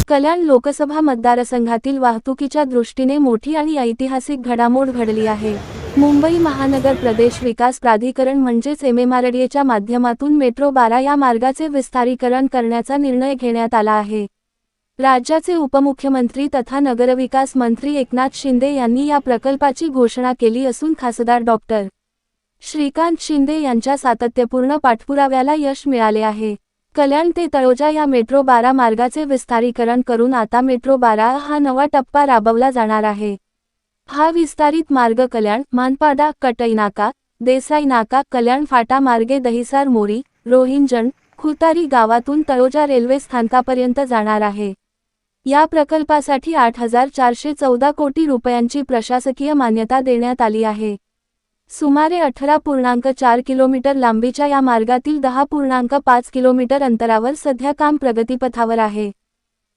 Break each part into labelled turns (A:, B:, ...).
A: कल्याण लोकसभा मतदारसंघातील वाहतुकीच्या दृष्टीने मोठी आणि ऐतिहासिक घडामोड घडली आहे। मुंबई महानगर प्रदेश विकास प्राधिकरण म्हणजेच MMRDAच्या माध्यमातून मेट्रो 12 या मार्गाचे विस्तारीकरण करण्याचा निर्णय घेण्यात आला आहे। राज्याचे उपमुख्यमंत्री तथा नगरविकास मंत्री एकनाथ शिंदे यांनी या प्रकल्पाची घोषणा केली असून खासदार डॉ. श्रीकांत शिंदे यांच्या सातत्यपूर्ण पाठपुराव्याला यश मिळाले आहे। कल्याण ते तळोजा या मेट्रो 12 मार्गाचे विस्तारीकरण करून आता मेट्रो 12 हा नवा टप्पा राबवला जाणार आहे। हा विस्तारित मार्ग कल्याण, मानपाडा, कटई नाका, देसाई नाका, कल्याण फाटा मार्गे दहिसर मोरी, रोहिंजण, खुतारी गावातून तळोजा रेल्वे स्थानकापर्यंत जाणार आहे। या प्रकल्पासाठी 8,414 कोटी रुपयांची प्रशासकीय मान्यता देण्यात आली आहे। सुमारे 18.4 किलोमीटर लांबीच्या या मार्गातील 10.5 किलोमीटर अंतरावर सध्या काम प्रगतीपथावर आहे।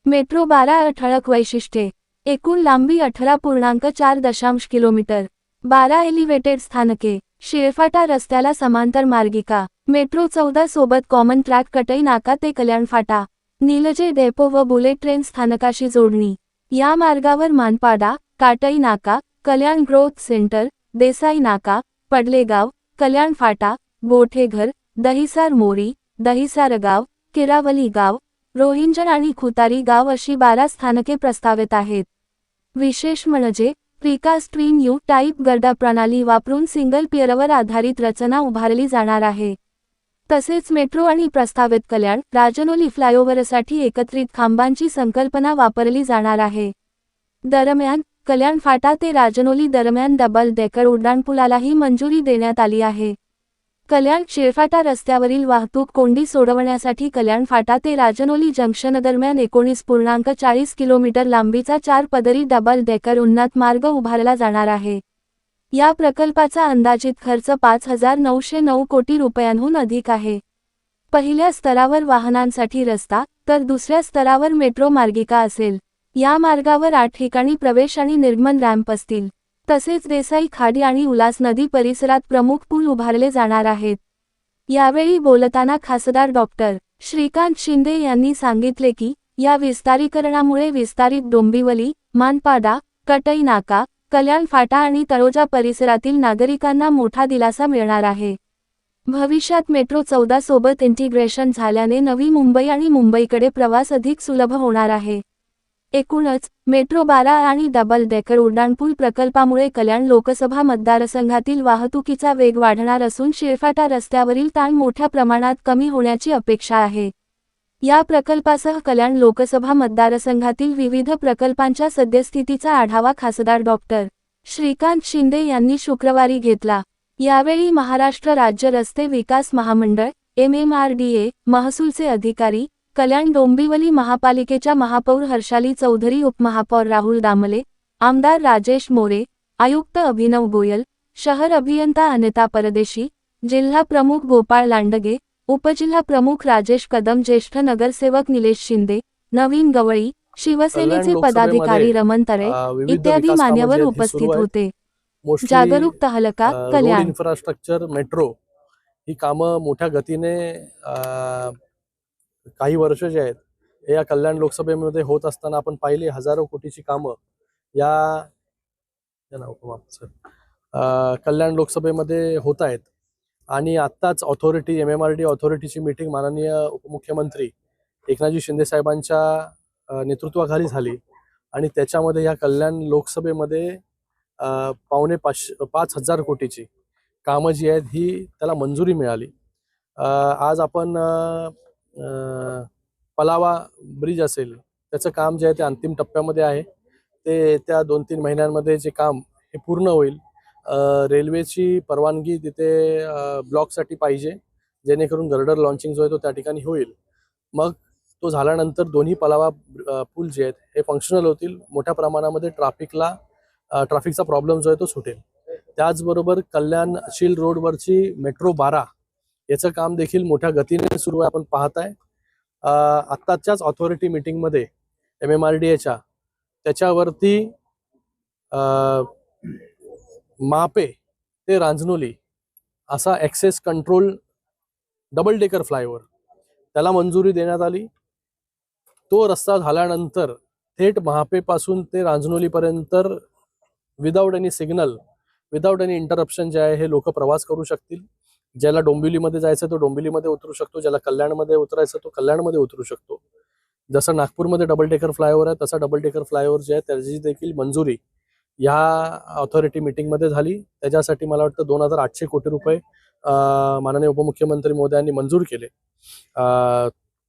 A: मेट्रो 12 ठळक वैशिष्ट्ये: एकूण लांबी 18.4 किलोमीटर, 12 एलिव्हेटेड स्थानके, शिळफाटा रस्त्याला समांतर मार्गिका, मेट्रो 14 सोबत कॉमन ट्रॅक कटई नाका ते कल्याण फाटा, नीलजे डेपो व बुलेट ट्रेन स्थानकाशी जोडणी। या मार्गावर मानपाडा, काटई नाका, कल्याण ग्रोथ सेंटर, देसाई नाका, पडलेगाव, कल्याण फाटा, गोठेघर, दहिसर मोरी, दहिसर गाव, किरावली गाव, रोहिंजण आणि खुतारी गाव अशी 12 स्थानके प्रस्तावित आहेत। विशेष म्हणजे प्रीकास्ट ट्विन यू टाईप गर्डा प्रणाली वापरून सिंगल पियरवर आधारित रचना उभारली जाणार आहे। तसेच मेट्रो आणि प्रस्तावित कल्याण राजनोली फ्लायओव्हरसाठी एकत्रित खांबांची संकल्पना वापरली जाणार आहे। दरम्यान कल्याण फाटा ते राजनोली दरम्यान डबल डेकर उड्डाणपुलालाही मंजुरी देण्यात आली आहे। कल्याण शिळफाटा रस्त्यावरील वाहतूक कोंडी सोडवण्यासाठी कल्याण फाटा ते राजनोली जंक्शन दरम्यान 19.40 किलोमीटर लांबीचा 4 पदरी डबल डेकर उन्नत मार्ग उभारला जाणार आहे। या प्रकल्पाचा अंदाजित खर्च 5,909 कोटी रुपयांहून अधिक आहे। पहिल्या स्तरावर वाहनांसाठी रस्ता तर दुसऱ्या स्तरावर मेट्रो मार्गिका असेल। या मार्गावर 8 ठिकाणी प्रवेश आणि निर्गमन रॅम्प असतील। तसेच देसाई खाडी आणि उल्हास नदी परिसरात प्रमुख पूल उभारले जाणार आहेत। यावेळी बोलताना खासदार डॉ. श्रीकांत शिंदे यांनी सांगितले की या विस्तारीकरणामुळे विस्तारित डोंबिवली, मानपाडा, कटई नाका, कल्याण फाटा आणि तळोजा परिसरातील नागरिकांना मोठा दिलासा मिळणार आहे। भविष्यात मेट्रो 14 सोबत इंटिग्रेशन झाल्याने नवी मुंबई आणि मुंबईकडे प्रवास अधिक सुलभ होणार आहे। एकूणच मेट्रो 12 आणि डबल डेकर उड्डाणपूल प्रकल्पामुळे कल्याण लोकसभा मतदारसंघातील वाहतुकीचा वेग वाढणार असून शिळफाटा रस्त्यावरील ताण मोठ्या प्रमाणात कमी होण्याची अपेक्षा आहे। या प्रकल्पासह कल्याण लोकसभा मतदारसंघातील विविध प्रकल्पांच्या सद्यस्थितीचा आढावा खासदार डॉ. श्रीकांत शिंदे यांनी शुक्रवारी घेतला। यावेळी महाराष्ट्र राज्य रस्ते विकास महामंडळ MMRDA, महसूलचे अधिकारी, कल्याण डोंबिवली महापालिकेच्या महापौर हर्षाली चौधरी, उपमहापौर राहुल दामले, आमदार राजेश मोरे, आयुक्त अभिनव गोयल, शहर अभियंता अनिता परदेशी, जिल्हा प्रमुख गोपाळ लांडगे, उपजिल्हा प्रमुख राजेश कदम, ज्येष्ठ नगरसेवक निलेश शिंदे, नवीन गवळी, शिवसेनेचे पदाधिकारी रमण तरे इत्यादी मान्यवर उपस्थित होते। जागरूक तहलका कल्याण।
B: इन्फ्रास्ट्रक्चर मेट्रो ही कामं मोठ्या गतीने काही वर्ष जे आहेत या कल्याण लोकसभेमध्ये होत असताना आपण पाहिली हजारो कोटीची कामं या कल्याण लोकसभेमध्ये होत आहेत। आणि आत्ताच ऑथॉरिटी MMRDA ऑथॉरिटीची मीटिंग माननीय उपमुख्यमंत्री एकनाथजी शिंदे साहेबांच्या नेतृत्वाखाली झाली आणि त्याच्यामध्ये या कल्याण लोकसभेमध्ये 5,500 कोटीची कामं जी आहेत ही त्याला मंजुरी मिळाली। आज आपण पलावा ब्रिज असेल त्याचं काम जे आहे ते अंतिम टप्प्यामध्ये आहे। ते त्या 2-3 महिन्यांमध्ये जे काम हे पूर्ण होईल। रेल्वेची परवानगी तिथे ब्लॉकसाठी पाहिजे जेणेकरून गर्डर लॉन्चिंग जो आहे तो त्या ठिकाणी होईल। मग तो झाल्यानंतर दोन्ही पलावा पूल जे आहेत हे फंक्शनल होतील। मोठ्या प्रमाणामध्ये ट्रॅफिकचा प्रॉब्लेम जो आहे तो सुटेल। त्याचबरोबर कल्याण शील रोडवरची मेट्रो 12 याचं काम देखील मोठ्या गतीने सुरू आहे। आपण पाहताय आत्ताच्याच ऑथॉरिटी मीटिंगमध्ये MMRDAच्या त्याच्यावरती मापे ते रांजनोली असा access control double decker flyover त्याला मंजुरी देण्यात आली। तो रस्ता झाल्यानंतर थेट महापेपासून ते रांजनोलीपर्यंत without any signal, without any interruption जे आहे हे लोक प्रवास करू शकतील. ज्याला डोंबिवलीमध्ये जायचं तो डोंबिवलीमध्ये उतरू शकतो, ज्याला कल्याणमध्ये उतरायचं तो कल्याणमध्ये उतरू शकतो. जसं नागपूरमध्ये डबल डेकर फ्लायओव्हर आहे तसा डबल डेकर फ्लायओव्हर जे आहे त्याची देखील मंजुरी ह्या ऑथॉरिटी मीटिंगमध्ये झाली. त्याच्यासाठी मला वाटतं 2800 कोटी रुपये माननीय उपमुख्यमंत्री महोदयांनी मंजूर केले.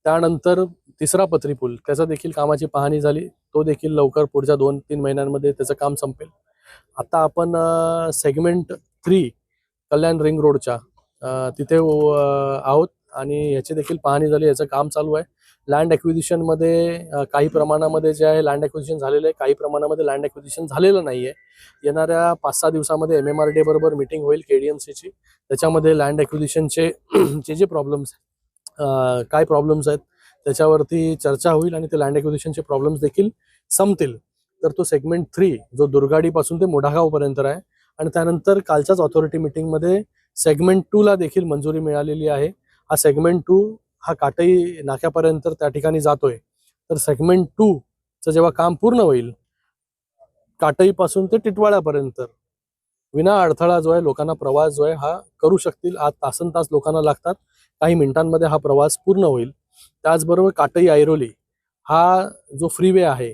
B: त्यानंतर तिसरा पथरी पूल त्याचा देखील कामाची पाहणी झाली. तो देखील लवकर पुढच्या 2-3 महिन्यांमध्ये त्याचं काम संपेल. आता आपण सेगमेंट 3 कल्याण रिंग रोडच्या तिथे आहोत आणि याची देखील पाहणी झाली. याचं काम चालू आहे. लँड ॲक्विजिशनमध्ये काही प्रमाणामध्ये जे आहे लँड ॲक्विजिशन झालेलं आहे, काही प्रमाणामध्ये लँड ॲक्विजिशन झालेलं नाही आहे. येणाऱ्या 5-6 दिवसामध्ये MMRDA बरोबर मीटिंग होईल KDMCची. त्याच्यामध्ये लँड ॲक्विजिशनचे जे प्रॉब्लेम्स काय प्रॉब्लेम्स आहेत त्याच्यावरती चर्चा होईल आणि ते लँड ॲक्विजिशनचे प्रॉब्लेम्स देखील संपतील. तर तो सेगमेंट 3 जो दुर्गाडीपासून ते मोढागावपर्यंत आहे आणि त्यानंतर कालच्याच ऑथॉरिटी मीटिंगमध्ये सेगमेंट 2 ला देखील मंजुरी मिळालेली आहे. हा सेगमेंट 2 हा काटई नाक्यापर्यंत त्या ठिकाणी जातोय. तर सेगमेंट 2 चं जेव्हा काम पूर्ण होईल काटईपासून ते टिटवाळ्यापर्यंत विना अडथळा जो आहे लोकांना प्रवास जो आहे हा करू शकतील. आज तासनतास लोकांना लागतात, काही मिनिटांमध्ये हा प्रवास पूर्ण होईल. त्याचबरोबर काटई ऐरोली हा जो फ्रीवे आहे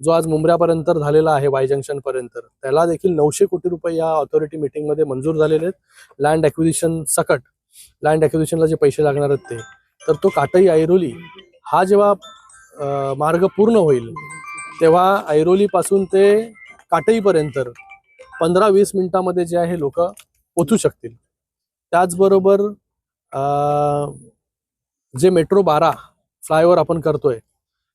B: जो आज मुंब्र्यापर्यंत झालेला आहे वाय जंक्शन पर्यंत, त्याला देखील 900 कोटी रुपये या ऑथॉरिटी मीटिंगमध्ये मंजूर झालेले आहेत. लँड ॲक्विजिशन सकट, लँड ॲक्विजिशनला जे पैसे लागणार आहेत ते. तर तो काटई ऐरोली हा जेव्हा मार्ग पूर्ण होईल तेव्हा ऐरोलीपासून ते काटईपर्यंत 15-20 मिनिटामध्ये जे आहे लोक पोचू शकतील. त्याचबरोबर जे मेट्रो 12 फ्लायओव्हर आपण करतोय,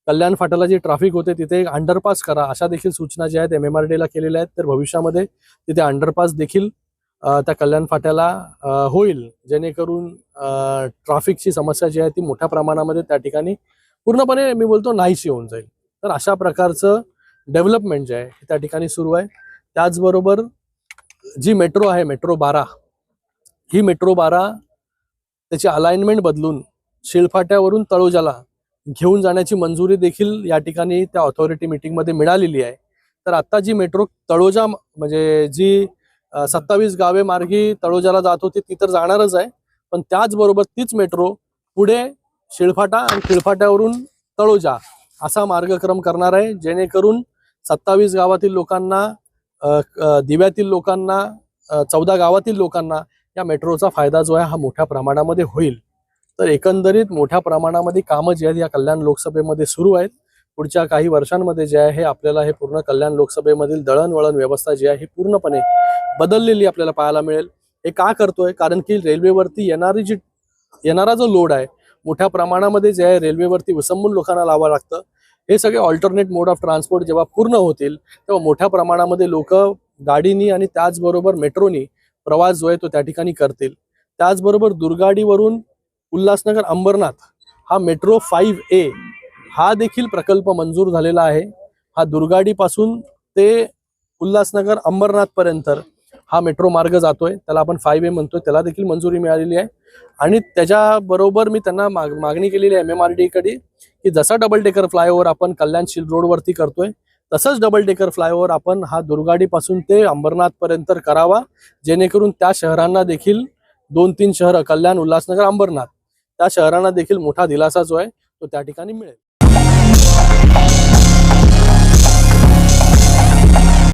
B: कल्याण फाट्याला जे ट्रॅफिक होते तिथे एक अंडरपास करा अशा देखील सूचना ज्या आहेत MMRDAला केलेल्या आहेत. तर भविष्यामध्ये तिथे अंडरपास देखील त्या कल्याण फाट्याला होईल, जेणेकरून ट्रॅफिकची समस्या जी आहे ती मोठ्या प्रमाणामध्ये त्या ठिकाणी पूर्णपणे मी बोलतो नाहीशी होऊन जाईल. तर अशा प्रकारचं डेव्हलपमेंट जे आहे त्या ठिकाणी सुरू आहे. त्याचबरोबर जी मेट्रो आहे मेट्रो 12 ही मेट्रो 12 त्याची अलाइनमेंट बदलून शिळफाट्यावरून तळोजाला घेऊन जाण्याची मंजुरी देखील या ठिकाणी त्या ऑथॉरिटी मीटिंगमध्ये मिळालेली आहे. तर आता जी मेट्रो तळोजा म्हणजे जी 27 गावे मार्गी तळोजाला जात होती ती तर जाणारच आहे, पण त्याचबरोबर तीच मेट्रो पुढे शिळफाटा आणि शिळफाट्यावरून तळोजा असा मार्गक्रम करणार आहे, जेणेकरून 27 गावातील लोकांना, दिव्यातील लोकांना, 14 गावातील लोकांना या मेट्रोचा फायदा जो आहे हा मोठ्या प्रमाणामध्ये होईल. तर एकंदरीत मोठ्या प्रमाणामध्ये कामं जी आहेत या कल्याण लोकसभेमध्ये सुरू आहेत. पुढच्या काही वर्षांमध्ये जे आहे आपल्याला हे पूर्ण कल्याण लोकसभेमधील दळणवळण व्यवस्था जी आहे ही पूर्णपणे बदललेली आपल्याला पाहायला मिळेल. हे का करतोय? कारण की रेल्वेवरती येणारा जो लोड आहे मोठ्या प्रमाणामध्ये जे आहे रेल्वेवरती विसंबून लोकांना लावावं लागतं. हे सगळे ऑल्टरनेट मोड ऑफ ट्रान्सपोर्ट जेव्हा पूर्ण होतील तेव्हा मोठ्या प्रमाणामध्ये लोक गाडीनी आणि त्याचबरोबर मेट्रोनी प्रवास जो आहे तो त्या ठिकाणी करतील. त्याचबरोबर दुर्गाडीवरून उल्हासनगर अंबरनाथ हा मेट्रो 5A हा देखील प्रकल्प मंजूर झालेला आहे. हा दुर्गाडीपासून ते उल्हासनगर अंबरनाथ पर्यंत हा मेट्रो मार्ग जातोय, त्याला आपण 5A म्हणतोय, त्याला देखील मंजुरी मिळालेली आहे. आणि त्याच्याबरोबर मी त्यांना मागणी केलेली आहे MMRDA कडे की जसा डबल डेकर फ्लायओव्हर आपण कल्याण शिल रोडवरती करतोय तसंच डबल डेकर फ्लायओव्हर आपण हा दुर्गाडीपासून ते अंबरनाथ पर्यंत करावा, जेणेकरून त्या शहरांना देखील 2-3 शहरं कल्याण, उल्हासनगर, अंबरनाथ त्या शहरांना देखील मोठा दिलासा जो आहे तो त्या ठिकाणी मिळेल.